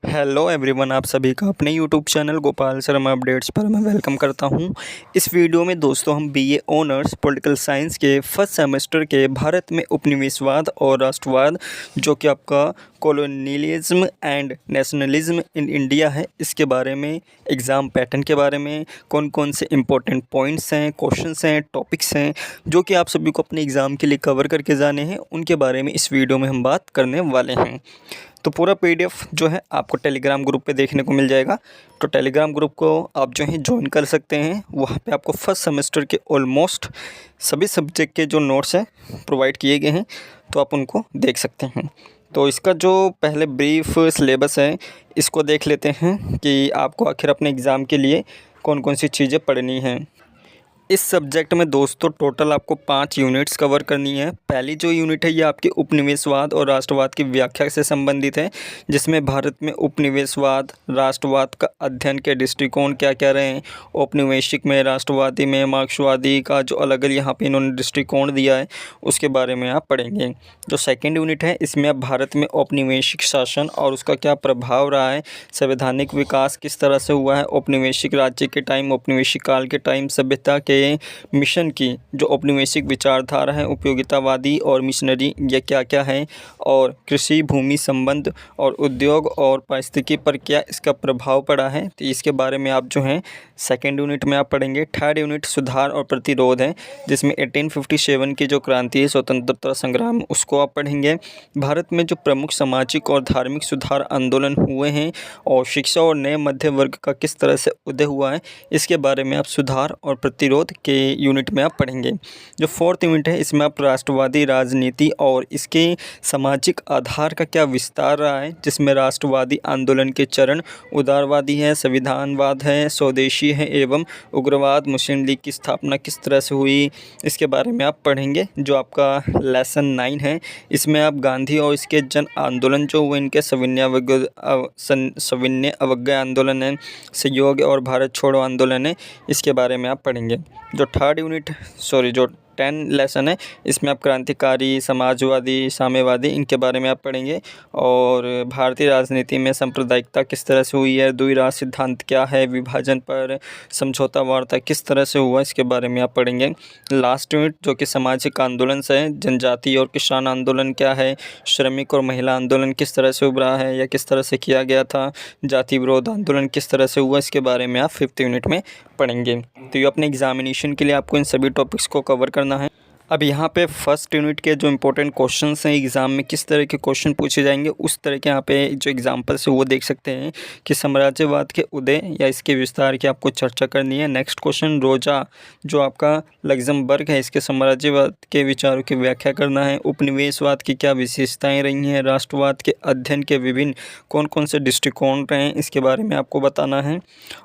Hello everyone, आप सभी का अपने YouTube channel Gopal Sharma updates पर मैं वेलकम करता हूं। इस वीडियो में दोस्तों हम बीए ऑनर्स पॉलिटिकल साइंस के फर्स्ट सेमेस्टर के भारत में उपनिवेशवाद और राष्ट्रवाद जो कि आपका colonialism and nationalism in India है, इसके बारे में, एग्ज़ाम पैटर्न के बारे में, कौन कौन से इंपॉर्टेंट पॉइंट्स हैं, क्वेश्चंस हैं, टॉपिक्स हैं जो कि आप सभी को अपने एग्ज़ाम के लिए कवर करके जाने हैं, उनके बारे में इस वीडियो में हम बात करने वाले हैं। तो पूरा पीडीएफ जो है आपको टेलीग्राम ग्रुप पे देखने को मिल जाएगा। तो टेलीग्राम ग्रुप को आप जो है ज्वाइन कर सकते हैं। वहाँ पे आपको फर्स्ट सेमेस्टर के ऑलमोस्ट सभी सब्जेक्ट के जो नोट्स हैं प्रोवाइड किए गए हैं, तो आप उनको देख सकते हैं। तो इसका जो पहले ब्रीफ सिलेबस है इसको देख लेते हैं कि आपको आखिर अपने एग्ज़ाम के लिए कौन कौन सी चीज़ें पढ़नी हैं। इस सब्जेक्ट में दोस्तों टोटल आपको 5 यूनिट्स कवर करनी है। पहली जो यूनिट है ये आपकी उपनिवेशवाद और राष्ट्रवाद की व्याख्या से संबंधित है, जिसमें भारत में उपनिवेशवाद राष्ट्रवाद का अध्ययन के दृष्टिकोण क्या क्या रहे हैं, औपनिवेशिक में, राष्ट्रवादी में, मार्क्सवादी का जो अलग अलग यहाँ पे इन्होंने दृष्टिकोण दिया है उसके बारे में आप पढ़ेंगे। जो सेकेंड यूनिट है इसमें आप भारत में औपनिवेशिक शासन और उसका क्या प्रभाव रहा है, संवैधानिक विकास किस तरह से हुआ है औपनिवेशिक राज्य के टाइम, औपनिवेशिक काल के टाइम, सभ्यता के मिशन की जो औपनिवेशिक विचारधारा है, उपयोगितावादी और मिशनरी ये क्या क्या है, और कृषि भूमि संबंध और उद्योग और पारिस्थितिकी पर क्या इसका प्रभाव पड़ा है, तो इसके बारे में आप जो हैं सेकेंड यूनिट में आप पढ़ेंगे। थर्ड यूनिट सुधार और प्रतिरोध है, जिसमें 1857 की जो क्रांति है, स्वतंत्रता संग्राम, उसको आप पढ़ेंगे। भारत में जो प्रमुख सामाजिक और धार्मिक सुधार आंदोलन हुए हैं और शिक्षा और नए मध्य वर्ग का किस तरह से उदय हुआ है, इसके बारे में आप सुधार और प्रतिरोध के यूनिट में आप पढ़ेंगे। जो फोर्थ यूनिट है इसमें आप राष्ट्रवादी राजनीति और इसके सामाजिक आधार का क्या विस्तार रहा है, जिसमें राष्ट्रवादी आंदोलन के चरण उदारवादी है, संविधानवाद है, स्वदेशी है एवं उग्रवाद, मुस्लिम लीग की स्थापना किस तरह से हुई, इसके बारे में आप पढ़ेंगे। जो आपका लेसन 9 है इसमें आप गांधी और इसके जन आंदोलन जो हुए, इनके सविनय अवज्ञा आंदोलन है, सहयोग और भारत छोड़ो आंदोलन है, इसके बारे में आप पढ़ेंगे। जो थर्ड यूनिट जो 10 लेसन है इसमें आप क्रांतिकारी, समाजवादी, साम्यवादी, इनके बारे में आप पढ़ेंगे। और भारतीय राजनीति में सांप्रदायिकता किस तरह से हुई है, द्विराष्ट्र सिद्धांत क्या है, विभाजन पर समझौता वार्ता किस तरह से हुआ, इसके बारे में आप पढ़ेंगे। लास्ट यूनिट जो कि सामाजिक आंदोलन से है, जनजाति और किसान आंदोलन क्या है, श्रमिक और महिला आंदोलन किस तरह से उभरा है या किस तरह से किया गया था, जाति विरोध आंदोलन किस तरह से हुआ, इसके बारे में आप 5th यूनिट में पढ़ेंगे। तो ये अपने एग्जामिनेशन के लिए आपको इन सभी टॉपिक्स को कवर करना है। अब यहाँ पे फर्स्ट यूनिट के जो इंपॉर्टेंट क्वेश्चंस हैं एग्ज़ाम में किस तरह के क्वेश्चन पूछे जाएंगे, उस तरह के यहाँ पे जो एग्जांपल्स है वो देख सकते हैं कि साम्राज्यवाद के उदय या इसके विस्तार की आपको चर्चा करनी है। नेक्स्ट क्वेश्चन रोजा जो आपका लग्जमबर्ग है, इसके साम्राज्यवाद के विचारों की व्याख्या करना है। उपनिवेशवाद की क्या विशेषताएँ रही हैं, राष्ट्रवाद के अध्ययन के विभिन्न कौन कौन से दृष्टिकोण रहे हैं, इसके बारे में आपको बताना है।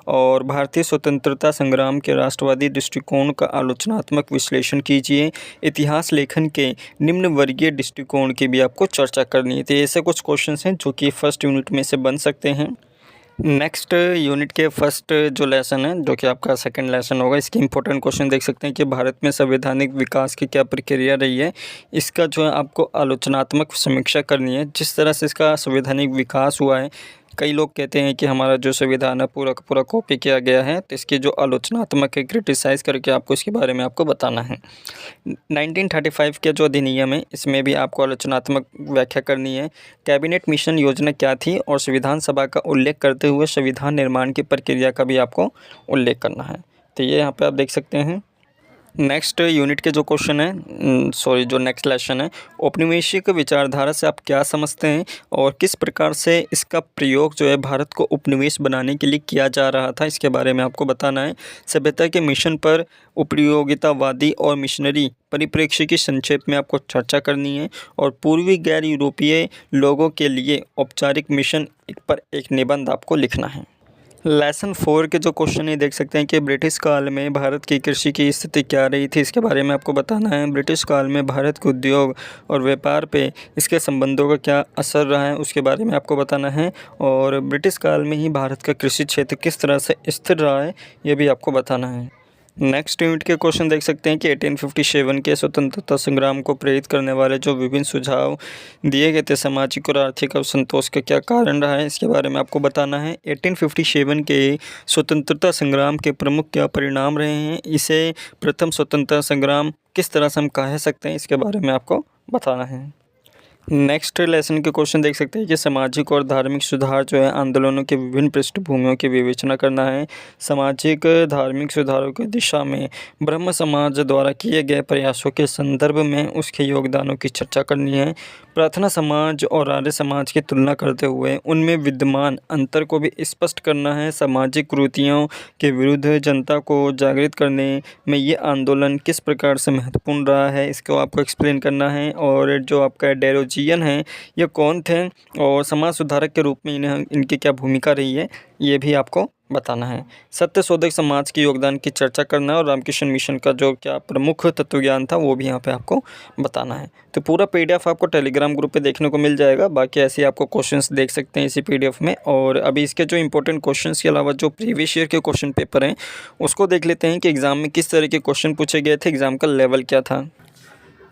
और भारतीय स्वतंत्रता संग्राम के राष्ट्रवादी दृष्टिकोण का आलोचनात्मक विश्लेषण कीजिए। इतिहास लेखन के निम्न वर्गीय दृष्टिकोण की भी आपको चर्चा करनी है। तो ऐसे कुछ क्वेश्चंस हैं जो कि फर्स्ट यूनिट में से बन सकते हैं। नेक्स्ट यूनिट के फर्स्ट जो लेसन है जो कि आपका सेकंड लेसन होगा, इसके इंपॉर्टेंट क्वेश्चन देख सकते हैं कि भारत में संवैधानिक विकास की क्या प्रक्रिया रही है, इसका जो है आपको आलोचनात्मक समीक्षा करनी है। जिस तरह से इसका संवैधानिक विकास हुआ है, कई लोग कहते हैं कि हमारा जो संविधान है पूरा का पूरा कॉपी किया गया है, तो इसकी जो आलोचनात्मक है, क्रिटिसाइज़ करके आपको इसके बारे में आपको बताना है। 1935 के जो अधिनियम है इसमें भी आपको आलोचनात्मक व्याख्या करनी है। कैबिनेट मिशन योजना क्या थी और संविधान सभा का उल्लेख करते हुए संविधान निर्माण की प्रक्रिया का भी आपको उल्लेख करना है। तो ये यहाँ पे आप देख सकते हैं। नेक्स्ट यूनिट के जो क्वेश्चन है जो नेक्स्ट लेसन है, औपनिवेशिक विचारधारा से आप क्या समझते हैं और किस प्रकार से इसका प्रयोग जो है भारत को उपनिवेश बनाने के लिए किया जा रहा था, इसके बारे में आपको बताना है। सभ्यता के मिशन पर उपयोगितावादी और मिशनरी परिप्रेक्ष्य की संक्षेप में आपको चर्चा करनी है। और पूर्वी गैर यूरोपीय लोगों के लिए औपचारिक मिशन पर एक निबंध आपको लिखना है। लेसन 4 के जो क्वेश्चन ये देख सकते हैं कि ब्रिटिश काल में भारत की कृषि की स्थिति क्या रही थी, इसके बारे में आपको बताना है। ब्रिटिश काल में भारत के उद्योग और व्यापार पे इसके संबंधों का क्या असर रहा है, उसके बारे में आपको बताना है। और ब्रिटिश काल में ही भारत का कृषि क्षेत्र किस तरह से स्थिर रहा है, ये भी आपको बताना है। नेक्स्ट यूनिट के क्वेश्चन देख सकते हैं कि 1857 के स्वतंत्रता संग्राम को प्रेरित करने वाले जो विभिन्न सुझाव दिए गए थे, सामाजिक और आर्थिक असंतोष का क्या कारण रहा है, इसके बारे में आपको बताना है। 1857 के स्वतंत्रता संग्राम के प्रमुख क्या परिणाम रहे हैं, इसे प्रथम स्वतंत्रता संग्राम किस तरह से हम कह सकते हैं, इसके बारे में आपको बताना है। नेक्स्ट लेसन के क्वेश्चन देख सकते हैं कि सामाजिक और धार्मिक सुधार जो है आंदोलनों के विभिन्न पृष्ठभूमियों की विवेचना करना है। सामाजिक धार्मिक सुधारों की दिशा में ब्रह्म समाज द्वारा किए गए प्रयासों के संदर्भ में उसके योगदानों की चर्चा करनी है। प्रार्थना समाज और आर्य समाज की तुलना करते हुए उनमें विद्यमान अंतर को भी स्पष्ट करना है। सामाजिक कुरीतियों के विरुद्ध जनता को जागृत करने में ये आंदोलन किस प्रकार से महत्वपूर्ण रहा है, इसको आपको एक्सप्लेन करना है। और जो आपका डेरोजियन है ये कौन थे और समाज सुधारक के रूप में इनकी क्या भूमिका रही है, ये भी आपको बताना है। सत्यशोधक समाज के योगदान की चर्चा करना है और रामकृष्ण मिशन का जो क्या प्रमुख तत्वज्ञान था वो भी यहाँ पे आपको बताना है। तो पूरा पीडीएफ आपको टेलीग्राम ग्रुप पे देखने को मिल जाएगा। बाकी ऐसे आपको क्वेश्चंस देख सकते हैं इसी पीडीएफ में। और अभी इसके जो इंपॉर्टेंट क्वेश्चंस के अलावा जो प्रीवियस ईयर के क्वेश्चन पेपर हैं उसको देख लेते हैं कि एग्ज़ाम में किस तरह के क्वेश्चन पूछे गए थे, एग्ज़ाम का लेवल क्या था।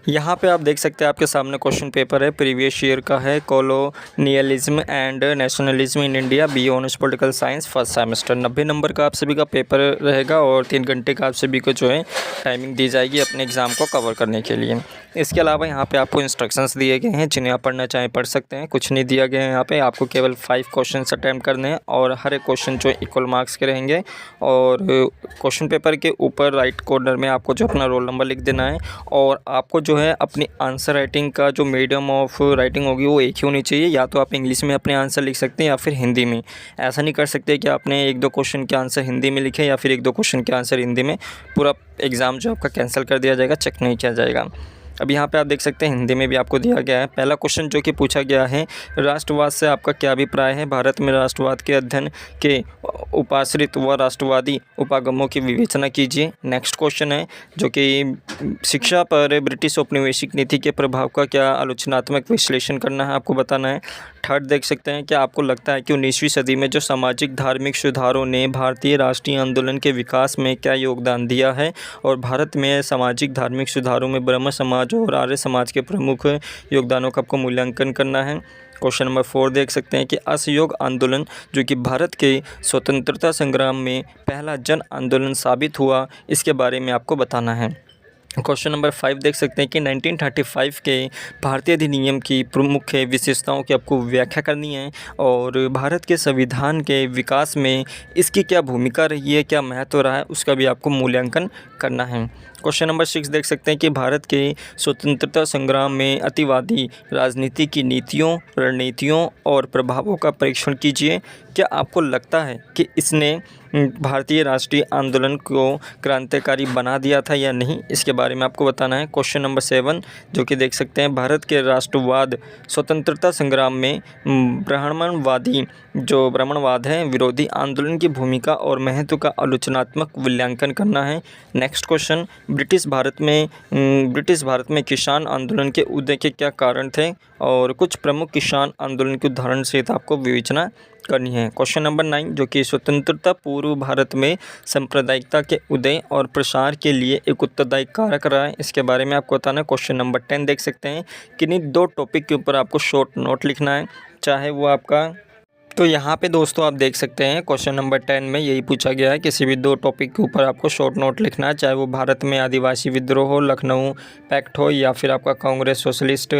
यहाँ पे आप देख सकते हैं आपके सामने क्वेश्चन पेपर है, प्रीवियस ईयर का है। Colonialism and nationalism in India, B honours political science, first semester. 90 number का आप सभी का पेपर रहेगा और 3 घंटे का आप सभी को जो है टाइमिंग दी जाएगी अपने एग्ज़ाम को कवर करने के लिए। इसके अलावा यहाँ पे आपको इंस्ट्रक्शंस दिए गए हैं, जिन्हें आप पढ़ना चाहें पढ़ सकते हैं, कुछ नहीं दिया गया है। यहाँ पे आपको केवल 5 क्वेश्चन अटैम्प्ट करने हैं और हर एक क्वेश्चन जो इक्वल मार्क्स के रहेंगे। और क्वेश्चन पेपर के ऊपर राइट कॉर्नर में आपको जो अपना रोल नंबर लिख देना है और आपको जो है अपनी आंसर राइटिंग का जो मीडियम ऑफ राइटिंग होगी वो एक ही होनी चाहिए। या तो आप इंग्लिश में अपने आंसर लिख सकते हैं या फिर हिंदी में। ऐसा नहीं कर सकते कि आपने 1-2 क्वेश्चन के आंसर हिंदी में लिखे या फिर 1-2 क्वेश्चन के आंसर हिंदी में, पूरा एग्ज़ाम जो आपका कैंसिल कर दिया जाएगा, चेक नहीं किया जाएगा। अब यहाँ पे आप देख सकते हैं हिंदी में भी आपको दिया गया है। पहला क्वेश्चन जो कि पूछा गया है, राष्ट्रवाद से आपका क्या अभिप्राय है? भारत में राष्ट्रवाद के अध्ययन के उपाश्रित व राष्ट्रवादी उपागमों की विवेचना कीजिए। नेक्स्ट क्वेश्चन है जो कि शिक्षा पर ब्रिटिश औपनिवेशिक नीति के प्रभाव का क्या आलोचनात्मक विश्लेषण करना है, आपको बताना है। थर्ड देख सकते हैं कि आपको लगता है कि 19वीं सदी में जो सामाजिक धार्मिक सुधारों ने भारतीय राष्ट्रीय आंदोलन के विकास में क्या योगदान दिया है और भारत में सामाजिक धार्मिक सुधारों में ब्रह्म समाज और आर्य समाज के प्रमुख योगदानों का आपको मूल्यांकन करना है। क्वेश्चन नंबर 4 देख सकते हैं कि असहयोग आंदोलन जो कि भारत के स्वतंत्रता संग्राम में पहला जन आंदोलन साबित हुआ, इसके बारे में आपको बताना है। क्वेश्चन नंबर 5 देख सकते हैं कि 1935 के भारतीय अधिनियम की प्रमुख विशेषताओं की आपको व्याख्या करनी है और भारत के संविधान के विकास में इसकी क्या भूमिका रही है, क्या महत्व रहा है, उसका भी आपको मूल्यांकन करना है। क्वेश्चन नंबर 6 देख सकते हैं कि भारत के स्वतंत्रता संग्राम में अतिवादी राजनीति की नीतियों, रणनीतियों और प्रभावों का परीक्षण कीजिए। क्या आपको लगता है कि इसने भारतीय राष्ट्रीय आंदोलन को क्रांतिकारी बना दिया था या नहीं, इसके बारे में आपको बताना है। क्वेश्चन नंबर 7 जो कि देख सकते हैं, भारत के राष्ट्रवाद स्वतंत्रता संग्राम में ब्राह्मणवाद है विरोधी आंदोलन की भूमिका और महत्व का आलोचनात्मक मूल्यांकन करना है। नेक्स्ट क्वेश्चन, ब्रिटिश भारत में किसान आंदोलन के उदय के क्या कारण थे और कुछ प्रमुख किसान आंदोलन के उदाहरण सहित आपको विवेचना करनी है। क्वेश्चन नंबर 9 जो कि स्वतंत्रता पूर्व भारत में सांप्रदायिकता के उदय और प्रसार के लिए एक उत्तरदायी कारक रहा है, इसके बारे में आपको बताना है। क्वेश्चन नंबर 10 देख सकते हैं, किन्हीं 2 टॉपिक के ऊपर आपको शॉर्ट नोट लिखना है, चाहे वो आपका, तो यहाँ पे दोस्तों आप देख सकते हैं क्वेश्चन नंबर 10 में यही पूछा गया है, किसी भी 2 टॉपिक के ऊपर आपको शॉर्ट नोट लिखना है, चाहे वो भारत में आदिवासी विद्रोह हो, लखनऊ पैक्ट हो, या फिर आपका कांग्रेस सोशलिस्ट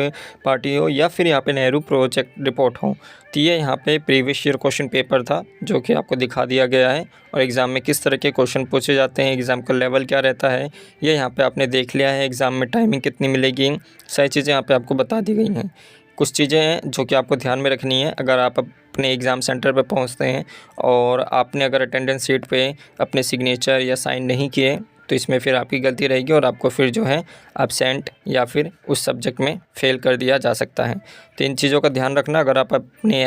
पार्टी हो, या फिर यहाँ पे नेहरू प्रोजेक्ट रिपोर्ट हो। तो ये यहाँ पे प्रीवियस ईयर क्वेश्चन पेपर था जो कि आपको दिखा दिया गया है और एग्ज़ाम में किस तरह के क्वेश्चन पूछे जाते हैं, एग्ज़ाम का लेवल क्या रहता है, ये यहाँ पर आपने देख लिया है। एग्ज़ाम में टाइमिंग कितनी मिलेगी, सारी चीज़ें यहाँ पर आपको बता दी गई हैं। कुछ चीज़ें हैं जो कि आपको ध्यान में रखनी है। अगर आप अपने एग्ज़ाम सेंटर पर पहुंचते हैं और आपने अगर अटेंडेंस शीट पे अपने सिग्नेचर या साइन नहीं किए तो इसमें फिर आपकी गलती रहेगी और आपको फिर जो है एब्सेंट या फिर उस सब्जेक्ट में फ़ेल कर दिया जा सकता है। तो इन चीज़ों का ध्यान रखना। अगर आप अपने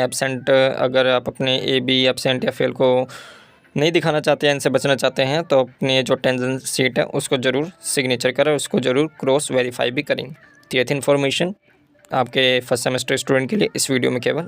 AB एब्सेंट या फेल को नहीं दिखाना चाहते हैं, इनसे बचना चाहते हैं, तो अपने जो अटेंडेंस शीट है उसको ज़रूर सिग्नेचर करें, उसको ज़रूर क्रॉस वेरीफाई भी करें। तो ये इन्फॉर्मेशन आपके फर्स्ट सेमेस्टर स्टूडेंट के लिए इस वीडियो में केवल